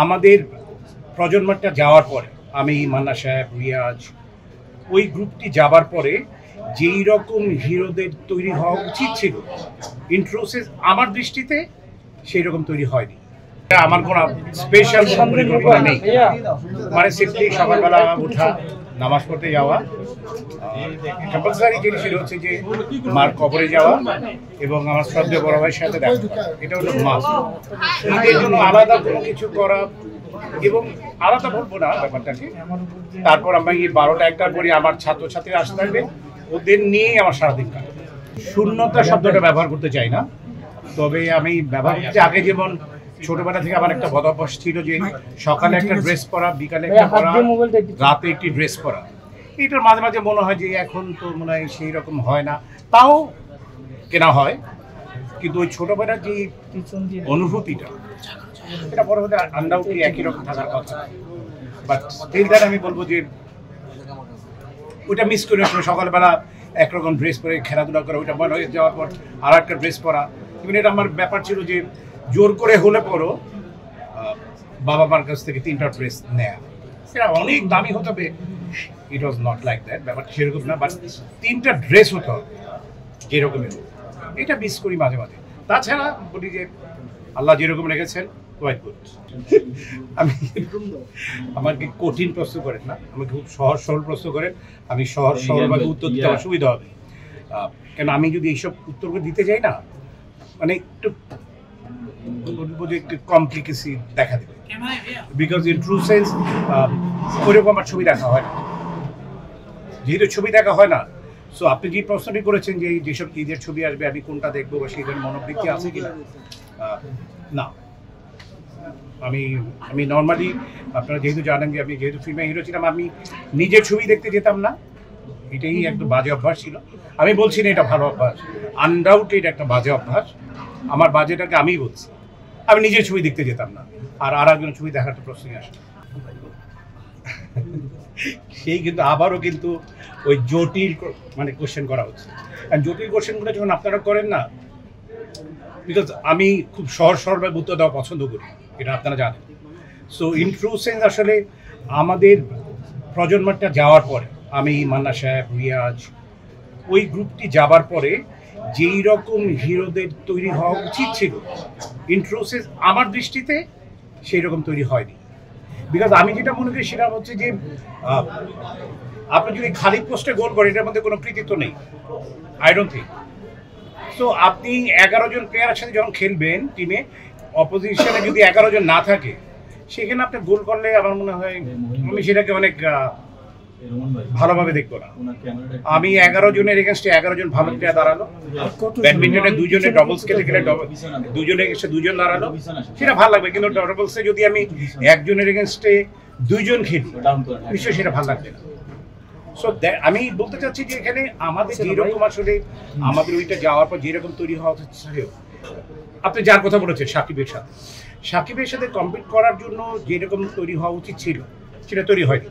আমাদের প্রজন্মটা যাওয়ার পরে আমি মান্না সাহেব রিয়াজ ওই গ্রুপটি যাবার পরে যেই রকম হিরোদের তৈরি হওয়া উচিত ছিল ইন্ট্রোসেস আমার দৃষ্টিতে সেই রকম তৈরি হয়নি। আমার কোনো স্পেশাল পরিকল্পনা নেই, মানে সিম্পলি সকালবেলা ওঠা, নামাজ পড়তে যাওয়া, কম্পালসারি জিনিস হচ্ছে যে মার কবরে যাওয়া এবং আমার শ্রদ্ধেয় বড় ভাইয়ের সাথে দেখা করা, এটা হলো মাস্ট। ঈদের জন্য আলাদা কোনো কিছু করা এবং আলাদা বলবো না ব্যাপারটাকে। তারপর আমি 12টা 1টার পরে আমার ছাত্রছাত্রীরা আসতে থাকবে, ওদের নিয়েই আমার সারাদিন কাটে। শূন্যতা শব্দটা ব্যবহার করতে চাই না, তবে আমি ব্যবহার করতে আগে যেমন ছোটবেলা থেকে আমার একটা বদভ্যাস ছিল যে সকালে একটা ড্রেস পরা, বিকালে একটা পরা, রাতে একটি ড্রেস পরা। এটার মাঝে মাঝে মনে হয় যে এখন তো মনে হয় সেই রকম হয় না, তাও কেনা হয়, কিন্তু ওই ছোটবেলার যে অনুভূতিটা এটা বড় হলে আন্ডাউটলি একই রকম থাকার কথা। বাট স্টিল দ্যাট আমি বলবো যে ওইটা মিস করে সকালবেলা একরকম ড্রেস পরে খেলাধুলা করা, ওইটা মনে হয়ে যাওয়ার পর আর একটা ড্রেস পরা। ইভেন এটা আমার ব্যাপার ছিল যে জোর করে হলে পরও বাবা মার কাছ থেকে 3টা ড্রেস নেয়া, সেটা অনেক দামি হতে হবে, ইট ওয়াজ নট লাইক দ্যাট, ব্যাপারটা সেরকম না, বাট 3টা ড্রেস হতে হবে যেরকমই হোক, এটা মিস করি মাঝে মাঝে। তাছাড়া বলি যে আল্লাহ যেরকম রেখেছেন কোয়াইট গুড। আমি আমাকে কঠিন প্রশ্ন করেন না, আমাকে খুব সহজ সরল প্রশ্ন করেন, আমি সহজ সরলভাবে উত্তর দিতে আমার সুবিধা হবে। কেন আমি যদি এইসব উত্তরগুলো দিতে যাই না, মানে একটু বলবো যে একটু কমপ্লিকেসি দেখা দেবে, বিকজ ইন ট্রু সেন্স ওইরকম আমার ছবি দেখা হয় না, যেহেতু ছবি দেখা হয় না। সো আপনি যে প্রশ্নটি করেছেন যে যেসব ঈদের ছবি আসবে আমি কোনটা দেখবো বা সেই ধরনের মনোবৃত্তি আছে কিনা, না। আমি নর্মালি, আপনারা যেহেতু জানেন যে আমি যেহেতু ফিল্মে হিরো ছিলাম, আমি নিজের ছবি দেখতে যেতাম না, এটাই একটু বাজে অভ্যাস ছিল। আমি বলছি না এটা ভালো অভ্যাস, আনডাউটেড একটা বাজে অভ্যাস, আমার বাজেটাকে আমিই বলছি। আমি নিজের ছবি দেখতে যেতাম না, আর একজন ছবি দেখার তো প্রশ্নই আসে। সেই কিন্তু আবারও কিন্তু ওই জটিল মানে কোশ্চেন করা হচ্ছে, আর জটিল কোশ্চেনগুলো যখন আপনারা করেন না, বিকজ আমি খুব সহজ সরলভাবে উত্তর দেওয়া পছন্দ করি, এটা আপনারা জানেন। সো ইন ট্রু সেন্স আসলে আমাদের প্রজন্মটা যাওয়ার পরে আমি মান্না সাহেব রিয়াজ ওই গ্রুপটি যাবার পরে যেই রকম হিরোদের তৈরি হওয়া উচিত ছিল ইন্ট্রোসেস আমার দৃষ্টিতে সেই রকম তৈরি হয়নি। বিকজ আমি যেটা মনে করি সেটা হচ্ছে যে আপনি যদি খালি পোস্টে গোল করেন এটার মধ্যে কোনো কৃতিত্ব নেই, আই ডোন্ট থিঙ্ক। তো আপনি 11 জন প্লেয়ারের সাথে যখন খেলবেন টিমে, অপোজিশনে যদি 11 জন না থাকে, সেখানে আপনি গোল করলে আমার মনে হয় আমি সেটাকে অনেক ভালোভাবে দেখবো না। আমি 11 জনের এগেনস্টে 11 জন ভালো প্লেয়ার দাঁড়ালো, ব্যাডমিন্টনে 2 জনের ডবলস খেলে গেলে 2 জনের এগেনস্টে 2 জন দাঁড়ালো, সেটা ভালো লাগবে। কিন্তু ডবলসে যদি আমি 1 জনের এগেনস্টে 2 জন খেলি, নিশ্চয়ই সেটা ভালো লাগবে না। সো আমি বলতে চাচ্ছি যে এখানে আমাদের যেরকম আসলে আমাদের ওইটা যাওয়ার পর যেরকম তৈরি হওয়া হচ্ছে, আপনি যার কথা বলেছেন সাকিবের সাথে কম্পিট করার জন্য যেরকম তৈরি হওয়া উচিত ছিল সেটা তৈরি হয়নি।